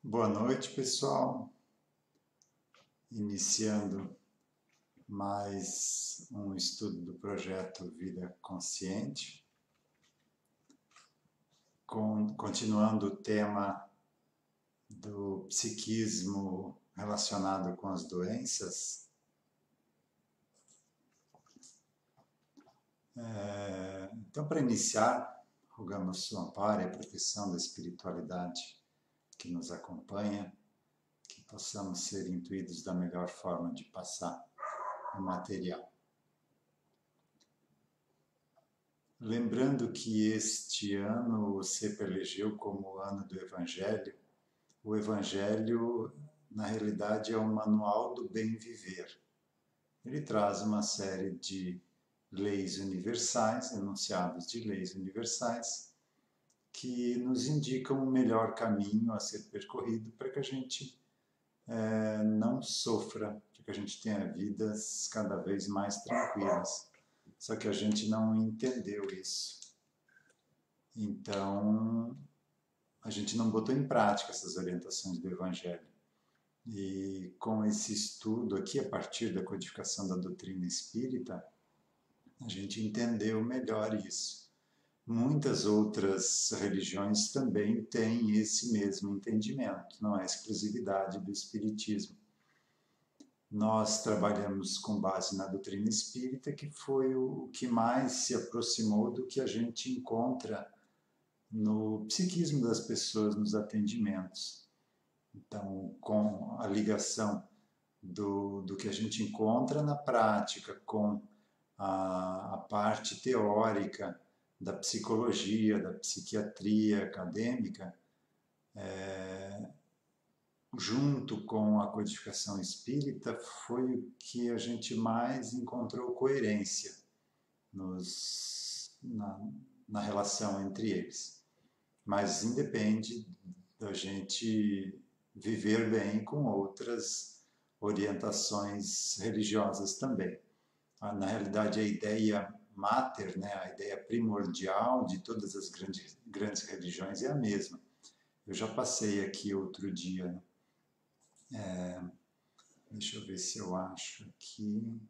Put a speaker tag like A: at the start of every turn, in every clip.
A: Boa noite, pessoal. Iniciando mais um estudo do projeto Vida Consciente, continuando o tema do psiquismo relacionado com as doenças. Então, para iniciar, rogamos sua amparo e a proteção da espiritualidade que nos acompanha, que possamos ser intuídos da melhor forma de passar o material. Lembrando que este ano o CEPA elegeu como o ano do Evangelho, o Evangelho, na realidade, é um manual do bem viver. Ele traz uma série de leis universais, enunciados de leis universais, que nos indicam o melhor caminho a ser percorrido para que a gente não sofra, para que a gente tenha vidas cada vez mais tranquilas. Só que a gente não entendeu isso. Então, a gente não botou em prática essas orientações do Evangelho. E com esse estudo aqui, a partir da codificação da doutrina espírita, a gente entendeu melhor isso. Muitas outras religiões também têm esse mesmo entendimento, não é exclusividade do espiritismo. Nós trabalhamos com base na doutrina espírita, que foi o que mais se aproximou do que a gente encontra no psiquismo das pessoas nos atendimentos. Então, com a ligação do que a gente encontra na prática com a parte teórica da psicologia, da psiquiatria acadêmica, junto com a codificação espírita, foi o que a gente mais encontrou coerência na relação entre eles. Mas independe da gente viver bem com outras orientações religiosas também. Na realidade, a ideia máter, né, a ideia primordial de todas as grandes religiões é a mesma. Eu já passei aqui outro dia, deixa eu ver se eu acho aqui.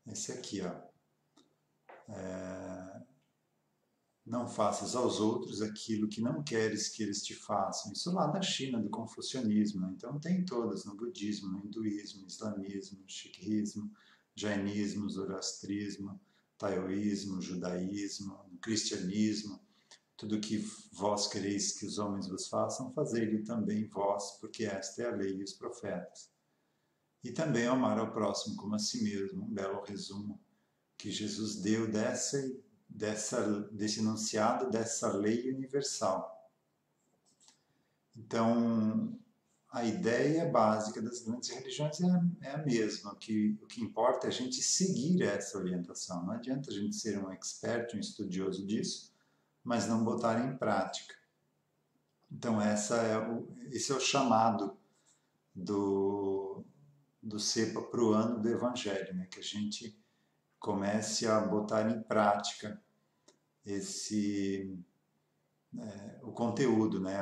A: Esse aqui, ó. Não faças aos outros aquilo que não queres que eles te façam. Isso lá da China, do confucionismo. Então tem todas, no budismo, no hinduísmo, islamismo, sikhismo, jainismo, zoroastrismo, taoísmo, judaísmo, no cristianismo. Tudo que vós quereis que os homens vos façam, fazei-lhe também vós, porque esta é a lei e os profetas. E também amar ao próximo como a si mesmo, um belo resumo que Jesus deu desse enunciado dessa lei universal. Então, a ideia básica das grandes religiões é a mesma. O que importa é a gente seguir essa orientação. Não adianta a gente ser um expert, um estudioso disso, mas não botar em prática. Então, esse é o chamado do CEPA para o ano do Evangelho, né? Que a gente comece a botar em prática o conteúdo, né?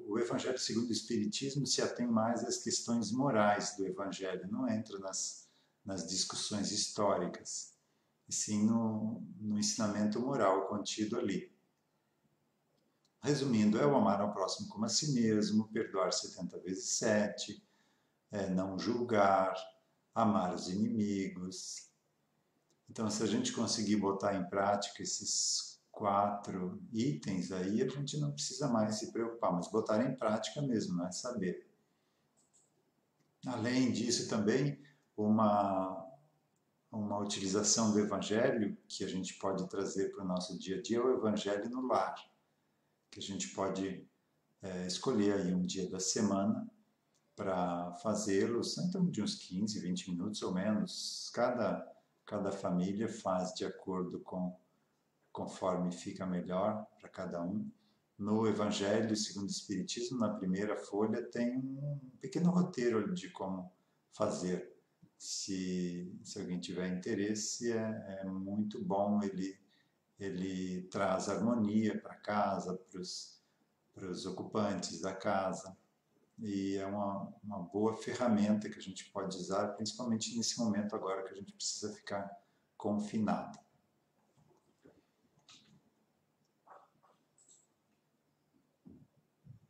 A: O Evangelho segundo o Espiritismo se atém mais às questões morais do Evangelho, não entra nas discussões históricas, e sim no ensinamento moral contido ali. Resumindo, é o amar ao próximo como a si mesmo, perdoar 70 vezes 7, não julgar, amar os inimigos. Então, se a gente conseguir botar em prática esses 4 itens aí, a gente não precisa mais se preocupar, mas botar em prática mesmo, não é saber. Além disso, também, uma utilização do Evangelho que a gente pode trazer para o nosso dia a dia é o Evangelho no lar, que a gente pode escolher aí um dia da semana para fazê-los, então de uns 15, 20 minutos ou menos. Cada família faz de acordo conforme fica melhor para cada um. No Evangelho segundo o Espiritismo, na primeira folha, tem um pequeno roteiro de como fazer. Se alguém tiver interesse, é muito bom. Ele traz harmonia para casa, para os ocupantes da casa. E é uma boa ferramenta que a gente pode usar, principalmente nesse momento agora que a gente precisa ficar confinado.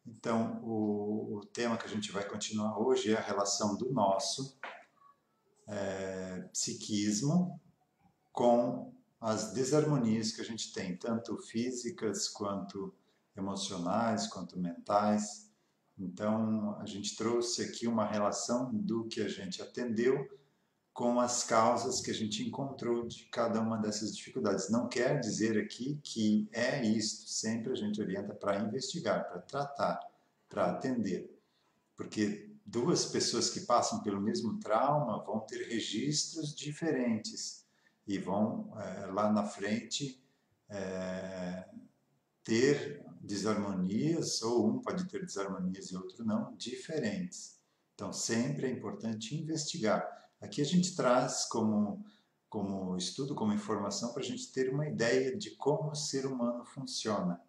A: Então, o tema que a gente vai continuar hoje é a relação do nosso psiquismo com as desarmonias que a gente tem, tanto físicas quanto emocionais, quanto mentais. Então, a gente trouxe aqui uma relação do que a gente atendeu com as causas que a gente encontrou de cada uma dessas dificuldades. Não quer dizer aqui que é isto, sempre a gente orienta para investigar, para tratar, para atender. Porque duas pessoas que passam pelo mesmo trauma vão ter registros diferentes e vão lá na frente ter desarmonias, ou um pode ter desarmonias e outro não, diferentes. Então sempre é importante investigar. Aqui a gente traz como estudo, como informação, para a gente ter uma ideia de como o ser humano funciona.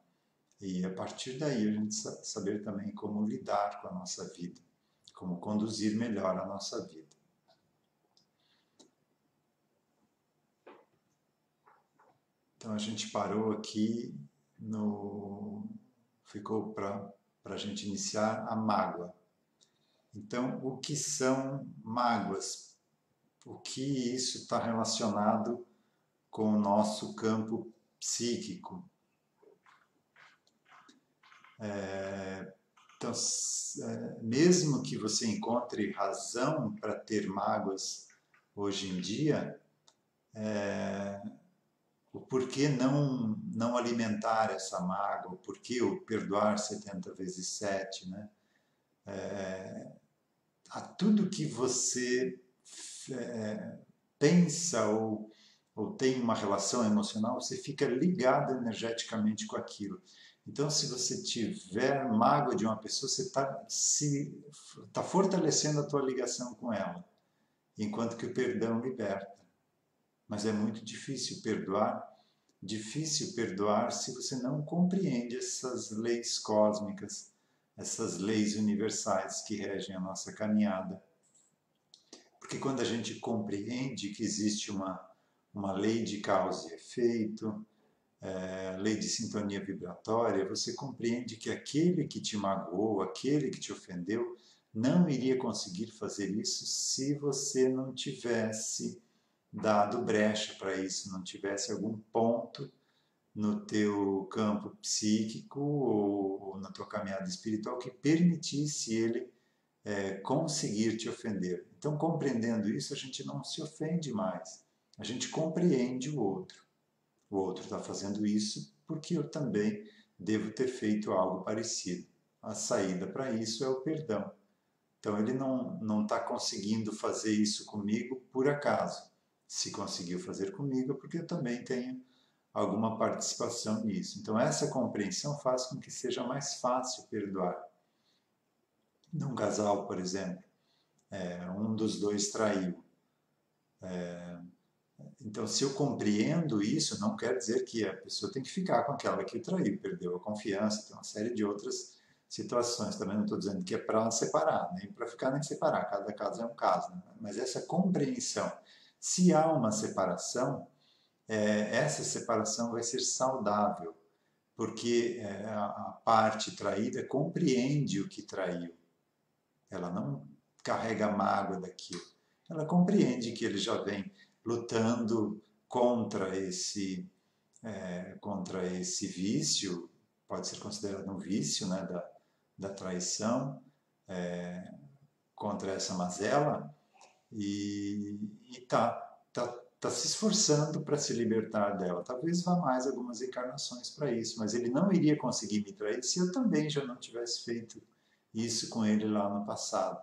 A: E a partir daí a gente saber também como lidar com a nossa vida, como conduzir melhor a nossa vida. Então a gente parou aqui ficou para a gente iniciar a mágoa. Então, o que são mágoas? O que isso está relacionado com o nosso campo psíquico? Então, mesmo que você encontre razão para ter mágoas hoje em dia, o porquê não alimentar essa mágoa, o porquê o perdoar 70 vezes 7, né? A tudo que você pensa ou tem uma relação emocional, você fica ligado energeticamente com aquilo. Então, se você tiver mágoa de uma pessoa, você está fortalecendo a tua ligação com ela, enquanto que o perdão liberta. Mas é muito difícil perdoar se você não compreende essas leis cósmicas, essas leis universais que regem a nossa caminhada. Porque quando a gente compreende que existe uma lei de causa e efeito, lei de sintonia vibratória, você compreende que aquele que te magoou, aquele que te ofendeu, não iria conseguir fazer isso se você não tivesse dado brecha para isso, não tivesse algum ponto no teu campo psíquico ou na tua caminhada espiritual que permitisse ele conseguir te ofender. Então, compreendendo isso, a gente não se ofende mais. A gente compreende o outro. O outro está fazendo isso porque eu também devo ter feito algo parecido. A saída para isso é o perdão. Então, ele não está conseguindo fazer isso comigo por acaso. Se conseguiu fazer comigo é porque eu também tenho alguma participação nisso. Então, essa compreensão faz com que seja mais fácil perdoar. Num casal, por exemplo, um dos dois traiu. Então, se eu compreendo isso, não quer dizer que a pessoa tem que ficar com aquela que o traiu, perdeu a confiança, tem uma série de outras situações. Também não estou dizendo que é para separar, nem para ficar nem separar, cada caso é um caso. Né? Mas essa compreensão, se há uma separação, essa separação vai ser saudável, porque a parte traída compreende o que traiu. Ela não carrega mágoa daquilo. Ela compreende que ele já vem lutando contra esse vício, pode ser considerado um vício, né, da traição, contra essa mazela, e tá se esforçando para se libertar dela. Talvez vá mais algumas encarnações para isso, mas ele não iria conseguir me trair se eu também já não tivesse feito isso com ele lá no passado.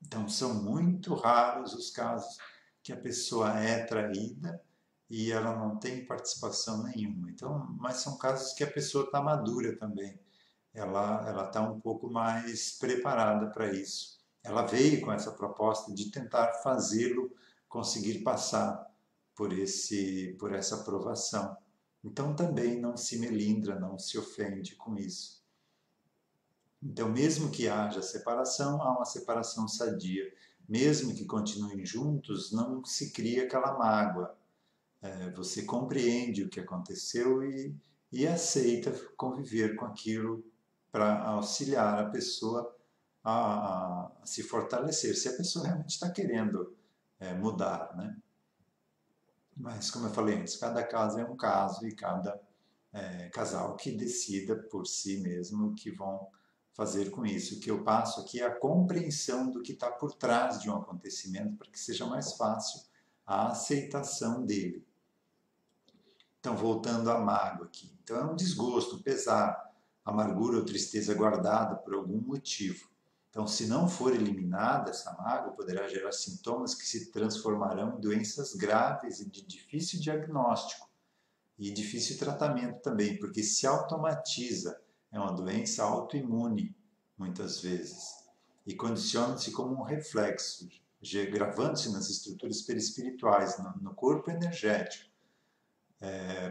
A: Então, são muito raros os casos que a pessoa é traída e ela não tem participação nenhuma. Então, mas são casos que a pessoa está madura também. Ela está um pouco mais preparada para isso. ela veio com essa proposta de tentar fazê-lo conseguir passar por essa provação. Então também não se melindra, não se ofende com isso. Então, mesmo que haja separação, há uma separação sadia. Mesmo que continuem juntos, não se cria aquela mágoa. Você compreende o que aconteceu e aceita conviver com aquilo para auxiliar a pessoa a se fortalecer, se a pessoa realmente está querendo mudar, né? Mas, como eu falei antes, cada caso é um caso e cada casal que decida por si mesmo o que vão fazer com isso. O que eu passo aqui é a compreensão do que está por trás de um acontecimento para que seja mais fácil a aceitação dele. Então, voltando à mágoa aqui. Então, é um desgosto, um pesar, amargura ou tristeza guardada por algum motivo. Então, se não for eliminada essa mágoa, poderá gerar sintomas que se transformarão em doenças graves e de difícil diagnóstico e difícil tratamento também, porque se automatiza, é uma doença autoimune, muitas vezes, e condiciona-se como um reflexo, gravando-se nas estruturas perispirituais, no corpo energético.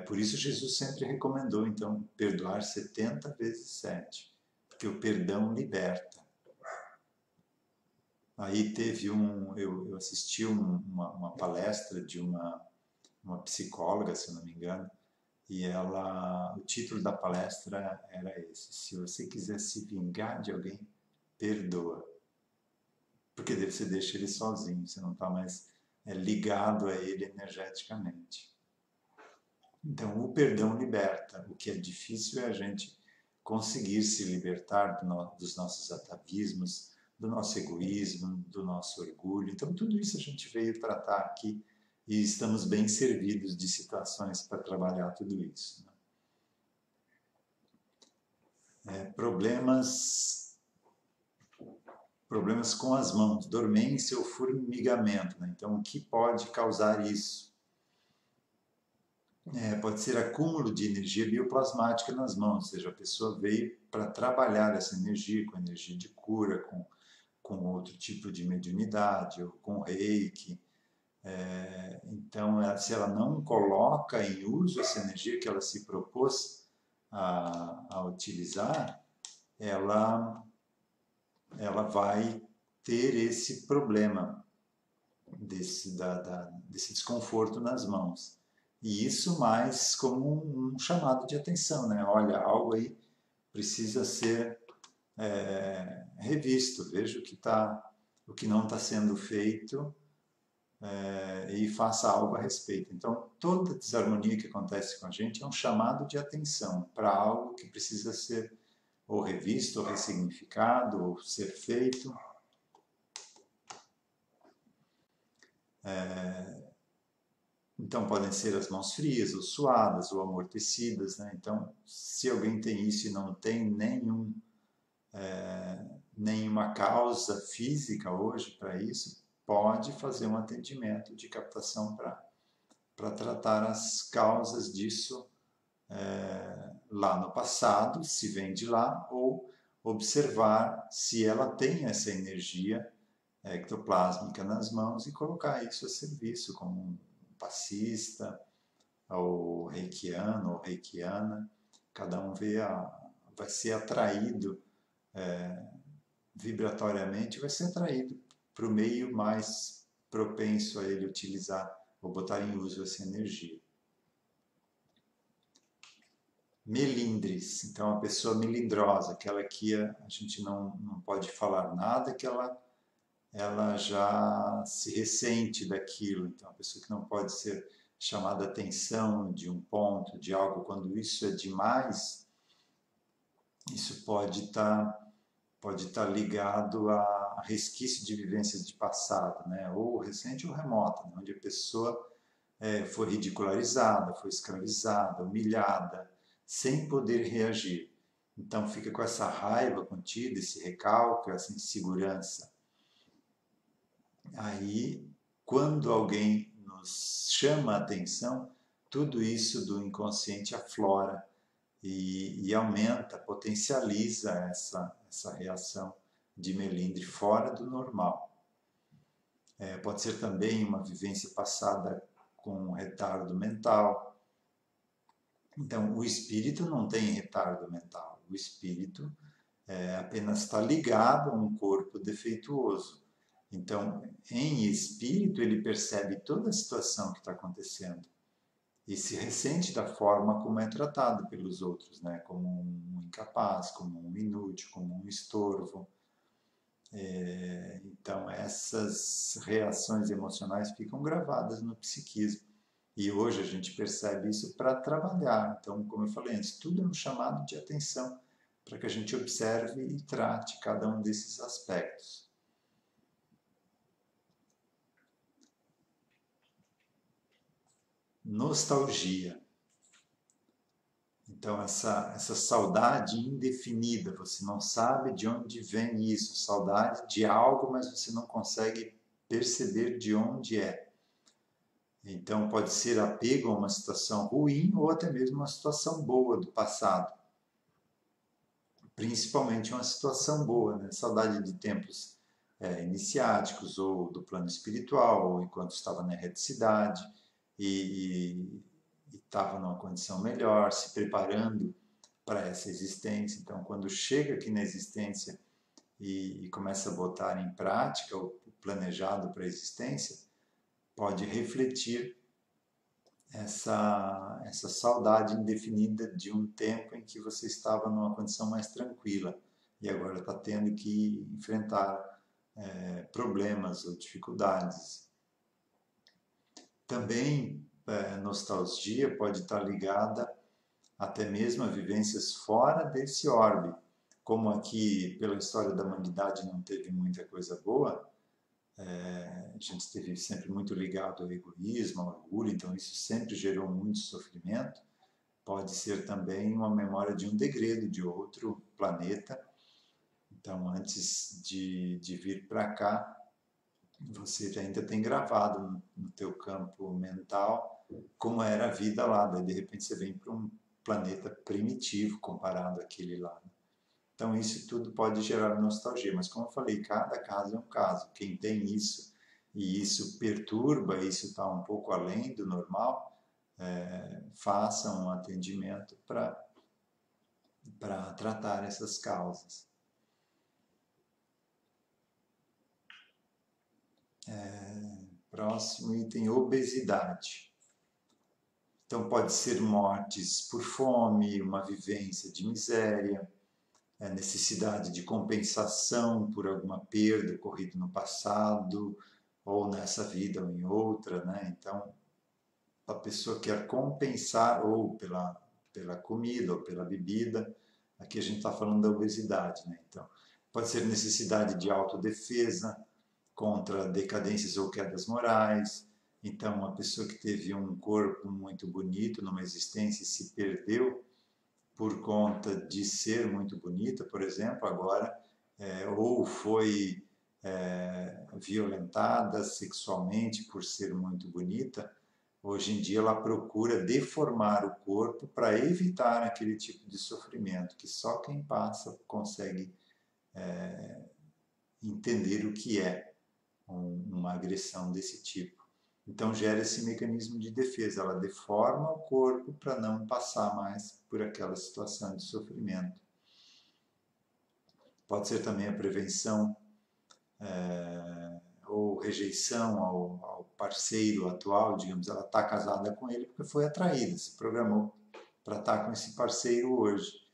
A: Por isso Jesus sempre recomendou, então, perdoar 70 vezes 7, porque o perdão liberta. Aí teve eu assisti uma palestra de uma psicóloga, se eu não me engano, e o título da palestra era esse: se você quiser se vingar de alguém, perdoa. Porque você deixa ele sozinho, você não está mais ligado a ele energeticamente. Então, o perdão liberta. O que é difícil é a gente conseguir se libertar dos nossos atavismos, do nosso egoísmo, do nosso orgulho. Então, tudo isso a gente veio tratar aqui e estamos bem servidos de situações para trabalhar tudo isso. Né? Problemas com as mãos, dormência ou formigamento. Né? Então, o que pode causar isso? Pode ser acúmulo de energia bioplasmática nas mãos, ou seja, a pessoa veio para trabalhar essa energia, com energia de cura, com outro tipo de mediunidade, ou com reiki. Então, se ela não coloca em uso essa energia que ela se propôs a utilizar, ela vai ter esse problema, desse desconforto nas mãos. E isso mais como um chamado de atenção, né? Olha, algo aí precisa ser revisto, veja o que não está sendo feito e faça algo a respeito. Então, toda desarmonia que acontece com a gente é um chamado de atenção para algo que precisa ser ou revisto, ou ressignificado, ou ser feito. Então, podem ser as mãos frias, ou suadas, ou amortecidas. Né? Então, se alguém tem isso e não tem nenhuma causa física hoje para isso, pode fazer um atendimento de captação para tratar as causas disso lá no passado, se vem de lá, ou observar se ela tem essa energia ectoplásmica nas mãos e colocar isso a serviço como um passista, ou reikiano, ou reikiana. Cada um vai ser atraído vibratoriamente, vai ser atraído para o meio mais propenso a ele utilizar ou botar em uso essa energia. Melindres, então a pessoa melindrosa, aquela que a gente não pode falar nada, que ela já se ressente daquilo. Então, a pessoa que não pode ser chamada a atenção de um ponto, de algo, quando isso é demais, isso pode estar ligado a resquício de vivências de passado, né? Ou recente ou remota, né? Onde a pessoa foi ridicularizada, foi escravizada, humilhada, sem poder reagir. Então, fica com essa raiva contida, esse recalque, essa insegurança. Aí, quando alguém nos chama a atenção, tudo isso do inconsciente aflora e aumenta, potencializa essa reação de melindre fora do normal. Pode ser também uma vivência passada com retardo mental. Então, o espírito não tem retardo mental. O espírito apenas está ligado a um corpo defeituoso. Então, em espírito, ele percebe toda a situação que está acontecendo e se ressente da forma como é tratado pelos outros, né? Como um incapaz, como um inútil, como um estorvo. Então, essas reações emocionais ficam gravadas no psiquismo. E hoje a gente percebe isso para trabalhar. Então, como eu falei antes, tudo é um chamado de atenção para que a gente observe e trate cada um desses aspectos. Nostalgia. Então, essa saudade indefinida, você não sabe de onde vem isso, saudade de algo, mas você não consegue perceber de onde é. Então, pode ser apego a uma situação ruim ou até mesmo uma situação boa do passado. Principalmente uma situação boa, né? Saudade de tempos iniciáticos ou do plano espiritual, ou enquanto estava na erreticidade e estava numa condição melhor, se preparando para essa existência. Então, quando chega aqui na existência e começa a botar em prática o planejado para a existência, pode refletir essa saudade indefinida de um tempo em que você estava numa condição mais tranquila e agora está tendo que enfrentar problemas ou dificuldades. Também nostalgia pode estar ligada até mesmo a vivências fora desse orbe. Como aqui, pela história da humanidade, não teve muita coisa boa, a gente esteve sempre muito ligado ao egoísmo, ao orgulho, então isso sempre gerou muito sofrimento. Pode ser também uma memória de um degredo de outro planeta. Então, antes de vir para cá, você ainda tem gravado no teu campo mental como era a vida lá. Daí, de repente, você vem para um planeta primitivo comparado àquele lá. Então, isso tudo pode gerar nostalgia, mas como eu falei, cada caso é um caso. Quem tem isso e isso perturba, isso está um pouco além do normal, faça um atendimento para tratar essas causas. Próximo item, obesidade. Então, pode ser mortes por fome, uma vivência de miséria, a necessidade de compensação por alguma perda ocorrida no passado, ou nessa vida ou em outra, né? Então, a pessoa quer compensar ou pela comida ou pela bebida. Aqui a gente está falando da obesidade, né? Então, pode ser necessidade de autodefesa contra decadências ou quedas morais. Então, uma pessoa que teve um corpo muito bonito numa existência e se perdeu por conta de ser muito bonita, por exemplo, agora, ou foi violentada sexualmente por ser muito bonita, hoje em dia ela procura deformar o corpo para evitar aquele tipo de sofrimento, que só quem passa consegue entender o que é uma agressão desse tipo. Então gera esse mecanismo de defesa, ela deforma o corpo para não passar mais por aquela situação de sofrimento. Pode ser também a prevenção ou rejeição ao parceiro atual, digamos, ela está casada com ele porque foi atraída, se programou para estar com esse parceiro hoje.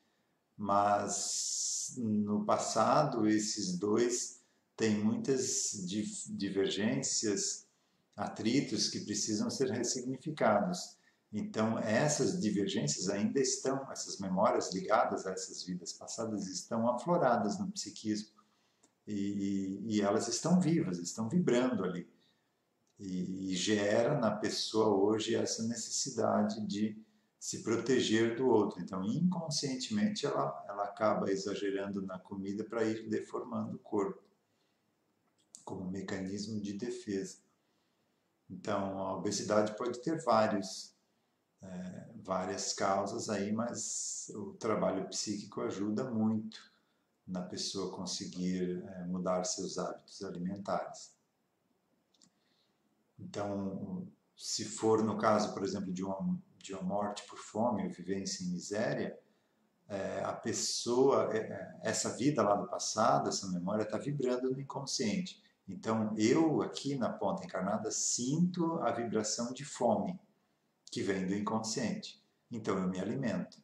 A: Mas no passado esses dois têm muitas divergências, atritos que precisam ser ressignificados. Então, essas divergências ainda estão, essas memórias ligadas a essas vidas passadas estão afloradas no psiquismo e elas estão vivas, estão vibrando ali. E gera na pessoa hoje essa necessidade de se proteger do outro. Então, inconscientemente, ela acaba exagerando na comida para ir deformando o corpo, como um mecanismo de defesa. Então, a obesidade pode ter várias causas aí, mas o trabalho psíquico ajuda muito na pessoa conseguir mudar seus hábitos alimentares. Então, se for no caso, por exemplo, de uma morte por fome ou vivência em miséria, a pessoa, essa vida lá do passado, essa memória está vibrando no inconsciente. Então, eu aqui na ponta encarnada sinto a vibração de fome que vem do inconsciente. Então, eu me alimento.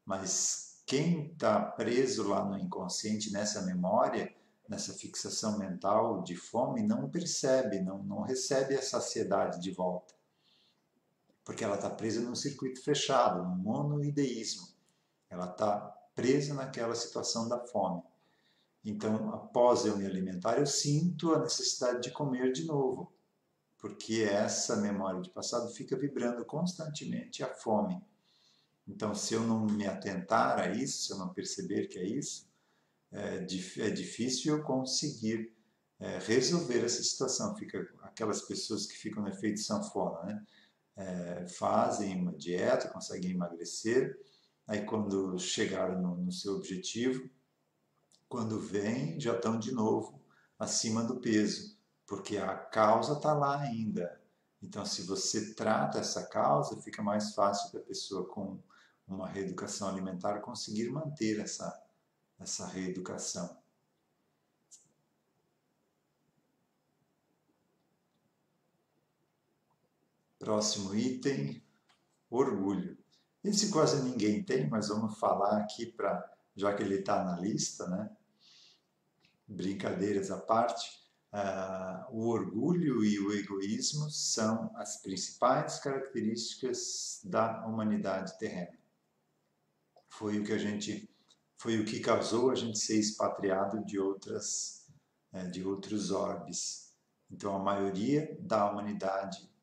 A: Mas quem está preso lá no inconsciente, nessa memória, nessa fixação mental de fome, não percebe, não recebe a saciedade de volta. Porque ela está presa num circuito fechado, num monoideísmo. Ela está presa naquela situação da fome. Então, após eu me alimentar, eu sinto a necessidade de comer de novo. Porque essa memória de passado fica vibrando constantemente, a fome. Então, se eu não me atentar a isso, se eu não perceber que é isso, é difícil eu conseguir resolver essa situação. Fica aquelas pessoas que ficam no efeito sanfona, né? Fazem uma dieta, conseguem emagrecer, aí quando chegaram no seu objetivo, quando vêm, já estão de novo acima do peso, porque a causa está lá ainda. Então, se você trata essa causa, fica mais fácil da pessoa com uma reeducação alimentar conseguir manter essa reeducação. Próximo item, orgulho. Esse quase ninguém tem, mas vamos falar aqui já que ele está na lista, né? Brincadeiras à parte, o orgulho e o egoísmo são as principais características da humanidade terrena. Foi o que causou a gente ser expatriado de outros orbes. Então, a maioria da humanidade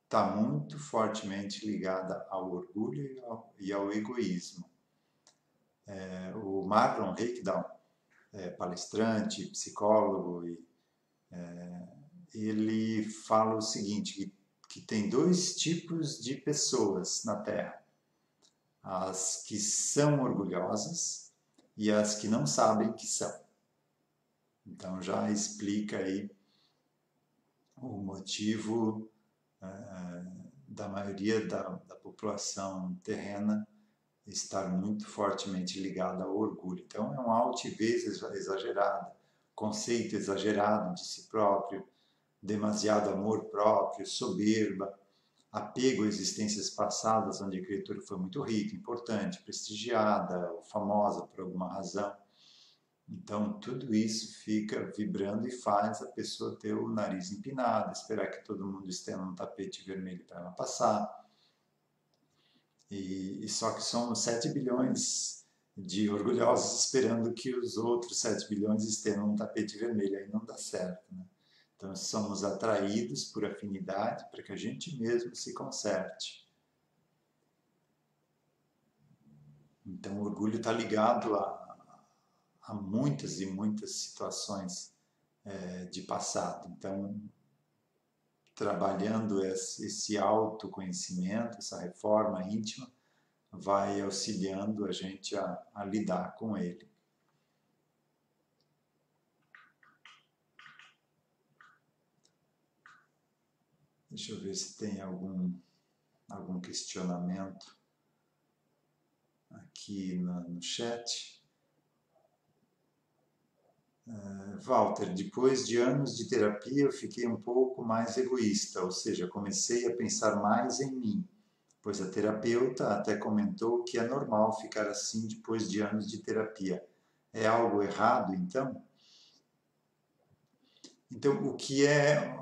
A: está muito fortemente ligada ao orgulho e ao egoísmo. O Marlon Rickdown, palestrante, psicólogo, ele fala o seguinte, que tem dois tipos de pessoas na Terra. As que são orgulhosas e as que não sabem que são. Então já explica aí o motivo da maioria da população terrena estar muito fortemente ligada ao orgulho. Então é uma altivez exagerada, conceito exagerado de si próprio, demasiado amor próprio, soberba, apego a existências passadas onde a criatura foi muito rica, importante, prestigiada, ou famosa por alguma razão. Então, tudo isso fica vibrando e faz a pessoa ter o nariz empinado, esperar que todo mundo esteja num tapete vermelho para ela passar. E só que somos 7 bilhões de orgulhosos esperando que os outros 7 bilhões estejam num tapete vermelho. Aí não dá certo, né? Então, somos atraídos por afinidade para que a gente mesmo se conserte. Então, o orgulho está ligado a muitas e muitas situações de passado. Então, trabalhando esse autoconhecimento, essa reforma íntima, vai auxiliando a gente a lidar com ele. Deixa eu ver se tem algum questionamento aqui no chat. Walter, depois de anos de terapia eu fiquei um pouco mais egoísta, ou seja, comecei a pensar mais em mim, pois a terapeuta até comentou que é normal ficar assim depois de anos de terapia. É algo errado, então? Então, o que é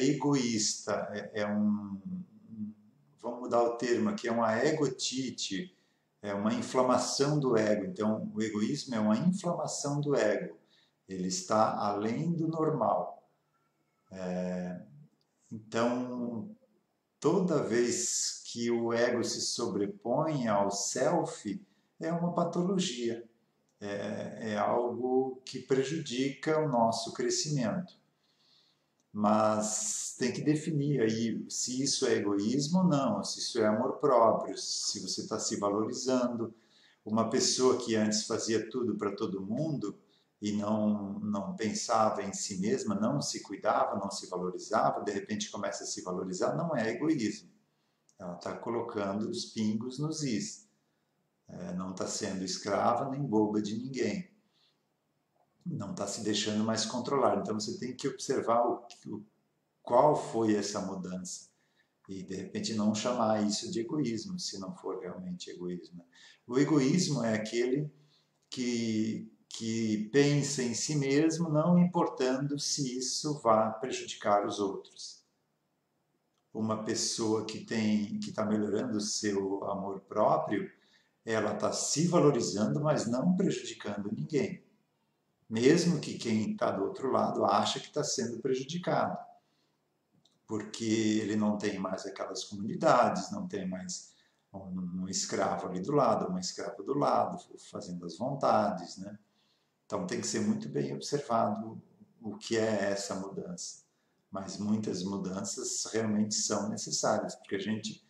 A: egoísta? Vamos mudar o termo aqui, é uma egotite, é uma inflamação do ego. Então, o egoísmo é uma inflamação do ego. Ele está além do normal. Então, toda vez que o ego se sobrepõe ao self, é uma patologia. É algo que prejudica o nosso crescimento. Mas tem que definir aí se isso é egoísmo ou não, se isso é amor próprio, se você está se valorizando. Uma pessoa que antes fazia tudo para todo mundo e não pensava em si mesma, não se cuidava, não se valorizava, de repente começa a se valorizar, não é egoísmo. Ela está colocando os pingos nos is. Não está sendo escrava nem boba de ninguém. Não está se deixando mais controlar. Então você tem que observar qual foi essa mudança. E de repente não chamar isso de egoísmo, se não for realmente egoísmo. O egoísmo é aquele que pensa em si mesmo, não importando se isso vai prejudicar os outros. Uma pessoa que está melhorando o seu amor próprio, ela está se valorizando, mas não prejudicando ninguém. Mesmo que quem está do outro lado acha que está sendo prejudicado, porque ele não tem mais aquelas comunidades, não tem mais um escravo ali do lado, uma escrava do lado, fazendo as vontades, né? Então tem que ser muito bem observado o que é essa mudança. Mas muitas mudanças realmente são necessárias, porque a gente,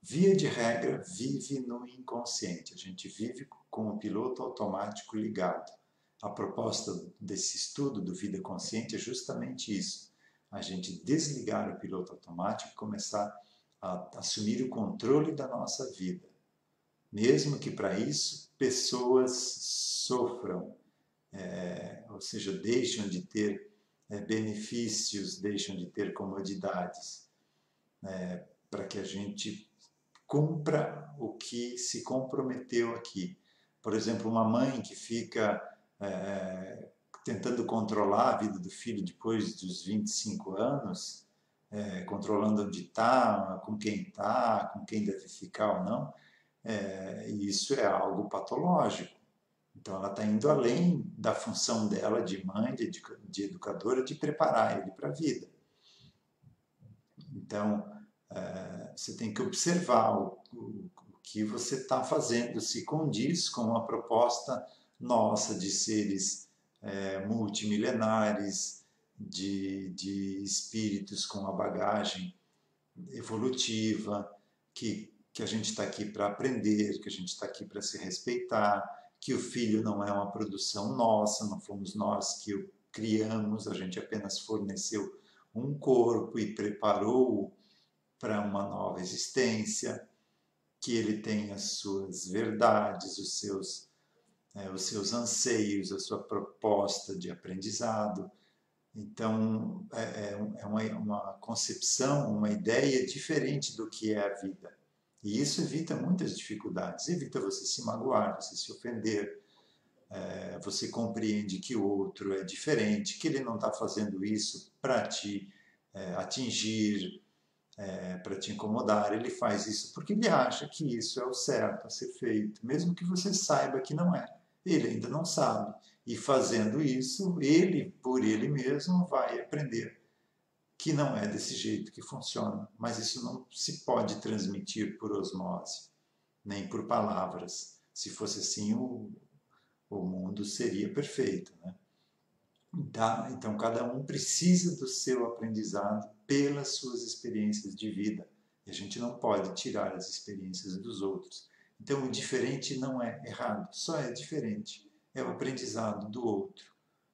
A: via de regra, vive no inconsciente. A gente vive com o piloto automático ligado. A proposta desse estudo do Vida Consciente é justamente isso. A gente desligar o piloto automático e começar a assumir o controle da nossa vida. Mesmo que para isso pessoas sofram, ou seja, deixam de ter benefícios, deixam de ter comodidades, para que a gente cumpra o que se comprometeu aqui. Por exemplo, uma mãe que fica tentando controlar a vida do filho depois dos 25 anos, controlando onde está, com quem deve ficar ou não, isso é algo patológico. Então, ela está indo além da função dela de mãe, de educadora, de preparar ele para a vida. Então, você tem que observar o que você está fazendo, se condiz com a proposta nossa de seres multimilenares, de espíritos com uma bagagem evolutiva, que a gente está aqui para aprender, que a gente está aqui para se respeitar, que o filho não é uma produção nossa, não fomos nós que o criamos, a gente apenas forneceu um corpo e preparou-o para uma nova existência, que ele tem as suas verdades, os seus anseios, a sua proposta de aprendizado. Então, uma concepção, uma ideia diferente do que é a vida. E isso evita muitas dificuldades, evita você se magoar, você se ofender, você compreende que o outro é diferente, que ele não está fazendo isso para te atingir, para te incomodar, ele faz isso porque ele acha que isso é o certo a ser feito, mesmo que você saiba que não é. Ele ainda não sabe. E fazendo isso, ele, por ele mesmo, vai aprender que não é desse jeito que funciona. Mas isso não se pode transmitir por osmose, nem por palavras. Se fosse assim, o mundo seria perfeito, né? Tá? Então, cada um precisa do seu aprendizado pelas suas experiências de vida. E a gente não pode tirar as experiências dos outros. Então, o diferente não é errado, só é diferente. É o aprendizado do outro.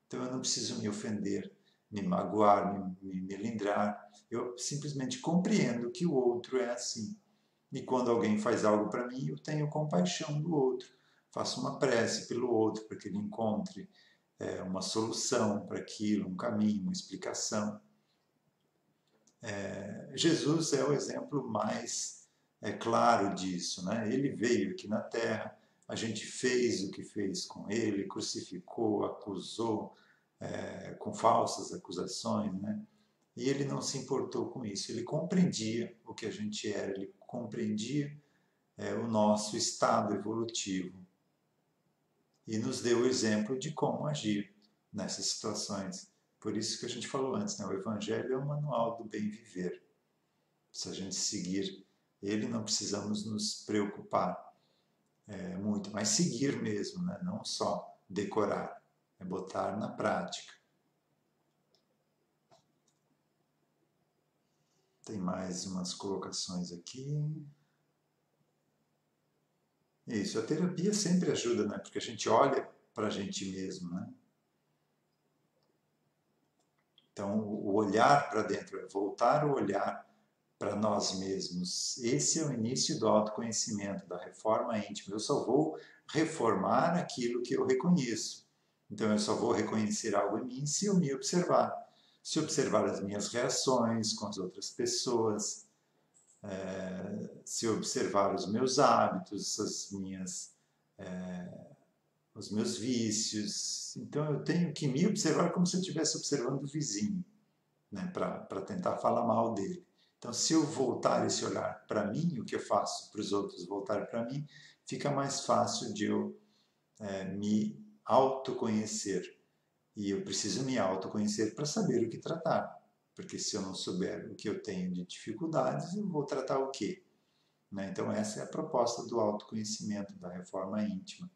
A: Então, eu não preciso me ofender, me magoar, me melindrar. Eu simplesmente compreendo que o outro é assim. E quando alguém faz algo para mim, eu tenho compaixão do outro. Faço uma prece pelo outro para que ele encontre uma solução para aquilo, um caminho, uma explicação. Jesus é o exemplo mais claro disso, né? Ele veio aqui na Terra, a gente fez o que fez com ele, crucificou, acusou com falsas acusações, né? E ele não se importou com isso, ele compreendia o que a gente era, ele compreendia o nosso estado evolutivo e nos deu o exemplo de como agir nessas situações. Por isso que a gente falou antes, né? O Evangelho é o manual do bem viver. Se a gente seguir ele, não precisamos nos preocupar muito, mas seguir mesmo, né? Não só decorar, é botar na prática. Tem mais umas colocações aqui. Isso, a terapia sempre ajuda, né? Porque a gente olha para a gente mesmo, né? Então, o olhar para dentro, é voltar o olhar para nós mesmos. Esse é o início do autoconhecimento, da reforma íntima. Eu só vou reformar aquilo que eu reconheço. Então, eu só vou reconhecer algo em mim se eu me observar. Se observar as minhas reações com as outras pessoas, se observar os meus hábitos, os meus vícios. Então, eu tenho que me observar como se eu estivesse observando o vizinho, né, para tentar falar mal dele. Então, se eu voltar esse olhar para mim, o que eu faço para os outros voltar para mim, fica mais fácil de eu me autoconhecer. E eu preciso me autoconhecer para saber o que tratar. Porque se eu não souber o que eu tenho de dificuldades, eu vou tratar o quê? Né? Então, essa é a proposta do autoconhecimento, da reforma íntima.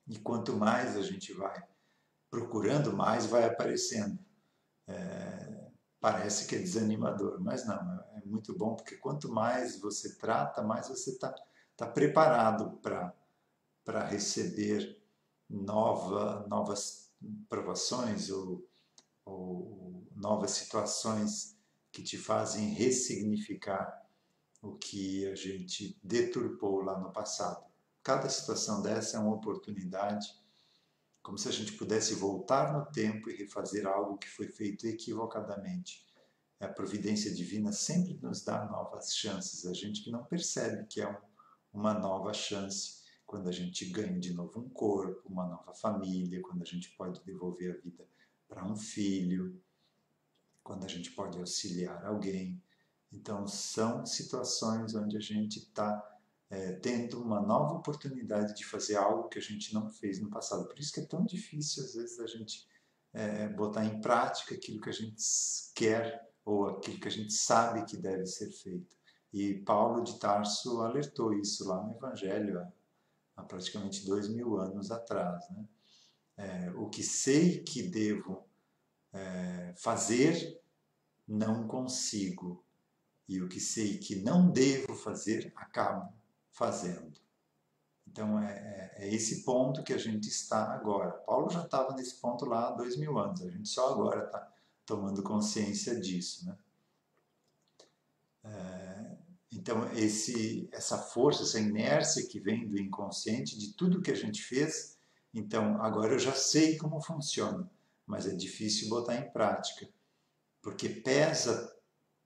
A: E quanto mais a gente vai procurando, mais vai aparecendo. Parece que é desanimador, mas não, é muito bom porque quanto mais você trata, mais você tá preparado para receber novas provações ou novas situações que te fazem ressignificar o que a gente deturpou lá no passado. Cada situação dessa é uma oportunidade, como se a gente pudesse voltar no tempo e refazer algo que foi feito equivocadamente. A providência divina sempre nos dá novas chances, a gente que não percebe que é uma nova chance, quando a gente ganha de novo um corpo, uma nova família, quando a gente pode devolver a vida para um filho, quando a gente pode auxiliar alguém. Então, são situações onde a gente está tendo uma nova oportunidade de fazer algo que a gente não fez no passado. Por isso que é tão difícil, às vezes, a gente botar em prática aquilo que a gente quer ou aquilo que a gente sabe que deve ser feito. E Paulo de Tarso alertou isso lá no Evangelho há praticamente 2000 anos atrás. Né? O que sei que devo fazer, não consigo. E o que sei que não devo fazer, acabo fazendo. Então é esse ponto que a gente está agora. Paulo já estava nesse ponto lá há 2000 anos, a gente só agora está tomando consciência disso. Né? Então essa força, essa inércia que vem do inconsciente, de tudo que a gente fez, então agora eu já sei como funciona, mas é difícil botar em prática, porque pesa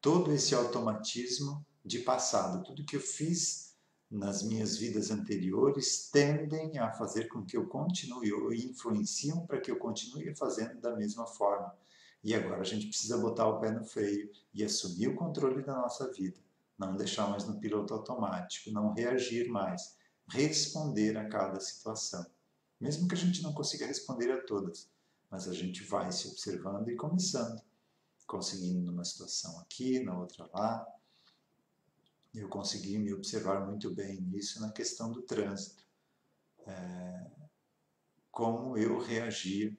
A: todo esse automatismo de passado, tudo que eu fiz nas minhas vidas anteriores tendem a fazer com que eu continue, ou influenciam para que eu continue fazendo da mesma forma. E agora a gente precisa botar o pé no freio e assumir o controle da nossa vida, não deixar mais no piloto automático, não reagir mais, responder a cada situação. Mesmo que a gente não consiga responder a todas, mas a gente vai se observando e começando, conseguindo numa situação aqui, na outra lá. Eu consegui me observar muito bem nisso na questão do trânsito. Como eu reagia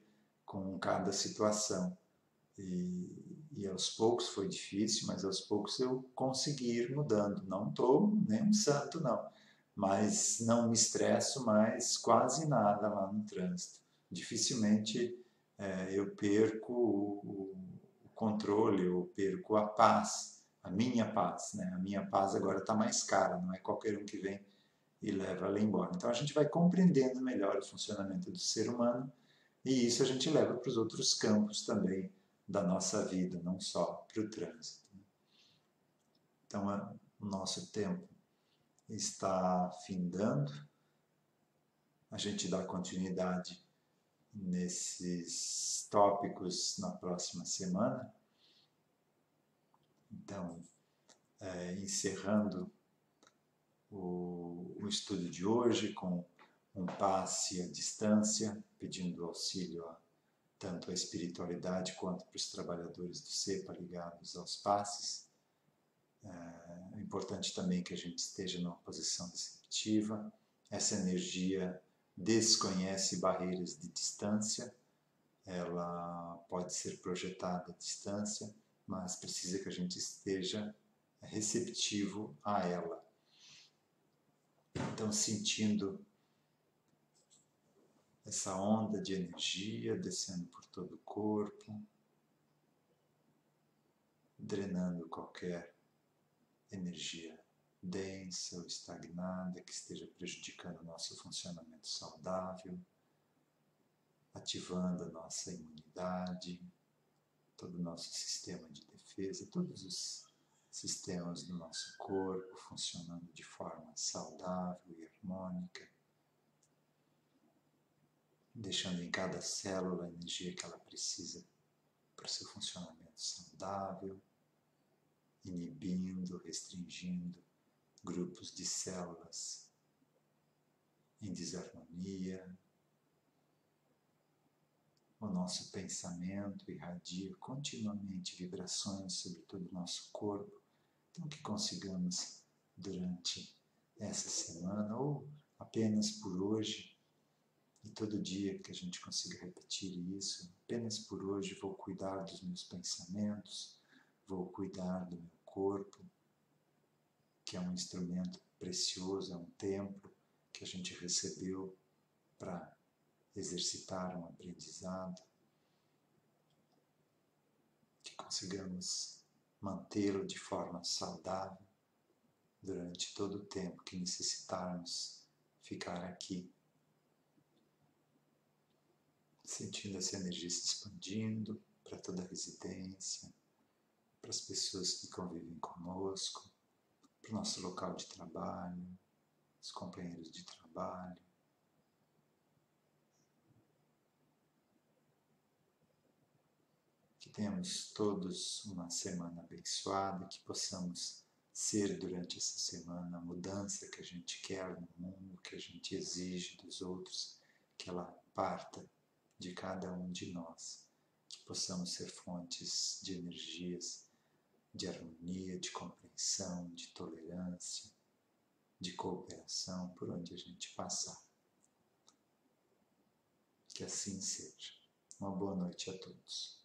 A: com cada situação. E aos poucos foi difícil, mas aos poucos eu consegui ir mudando. Não estou nem um santo, não. Mas não me estresso mais quase nada lá no trânsito. Dificilmente eu perco o controle, eu perco a paz, a minha paz. Né? A minha paz agora está mais cara, não é qualquer um que vem e leva ela embora. Então a gente vai compreendendo melhor o funcionamento do ser humano e isso a gente leva para os outros campos também da nossa vida, não só para o trânsito. Então o nosso tempo está findando, a gente dá continuidade nesses tópicos na próxima semana. Então, encerrando o estudo de hoje com um passe à distância, pedindo auxílio tanto à espiritualidade quanto para os trabalhadores do CEPA ligados aos passes. É importante também que a gente esteja numa posição receptiva. Essa energia desconhece barreiras de distância, ela pode ser projetada à distância, mas precisa que a gente esteja receptivo a ela. Então, sentindo essa onda de energia descendo por todo o corpo, drenando qualquer energia densa ou estagnada que esteja prejudicando o nosso funcionamento saudável, ativando a nossa imunidade, todo o nosso sistema de defesa, todos os sistemas do nosso corpo funcionando de forma saudável e harmônica, deixando em cada célula a energia que ela precisa para o seu funcionamento saudável, inibindo, restringindo grupos de células em desarmonia. O nosso pensamento irradia continuamente vibrações sobre todo o nosso corpo, então que consigamos durante essa semana ou apenas por hoje e todo dia que a gente consiga repetir isso, apenas por hoje vou cuidar dos meus pensamentos, vou cuidar do meu corpo, que é um instrumento precioso, é um templo que a gente recebeu para exercitar um aprendizado, que consigamos mantê-lo de forma saudável durante todo o tempo que necessitarmos ficar aqui, sentindo essa energia se expandindo para toda a residência, para as pessoas que convivem conosco, para o nosso local de trabalho, os companheiros de trabalho. Que tenhamos todos uma semana abençoada, que possamos ser durante essa semana a mudança que a gente quer no mundo, que a gente exige dos outros, que ela parta de cada um de nós, que possamos ser fontes de energias, de harmonia, de compreensão, de tolerância, de cooperação por onde a gente passar. Que assim seja. Uma boa noite a todos.